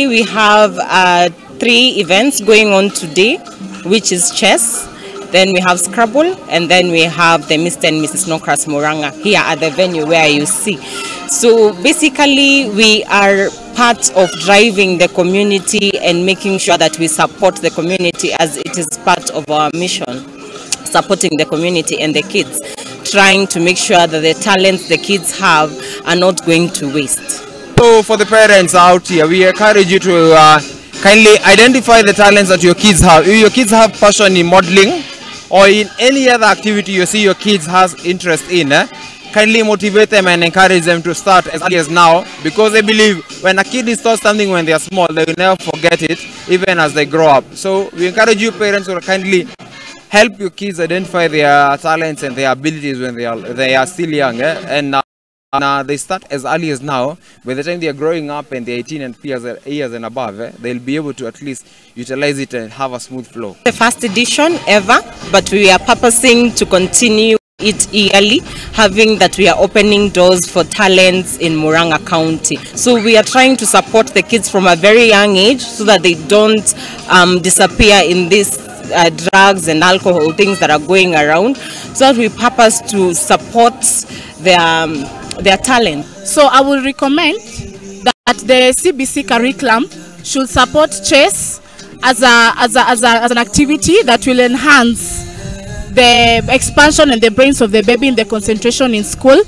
We have 3 events going on today, which is chess, then we have Scrabble, and then we have the Mr. and Mrs. Nokras Muranga here at the venue where you see. So basically we are part of driving the community and making sure that we support the community, as it is part of our mission, supporting the community and the kids, trying to make sure that the talents the kids have are not going to waste. So for the parents out here, we encourage you to kindly identify the talents that your kids have. If your kids have passion in modeling or in any other activity you see your kids has interest in, kindly motivate them and encourage them to start as early as now, because they believe when a kid is taught something when they are small, they will never forget it even as they grow up. So we encourage you parents to kindly help your kids identify their talents and their abilities when they are still young, and they start as early as now. By the time they are growing up and they're 18 and years and above, they'll be able to at least utilize it and have a smooth flow. The first edition ever, but we are purposing to continue it yearly, having that we are opening doors for talents in Muranga County. So we are trying to support the kids from a very young age so that they don't disappear in this drugs and alcohol things that are going around, so that we purpose to support their talent. So I will recommend that the CBC curriculum should support chess as an activity that will enhance the expansion and the brains of the baby in the concentration in school.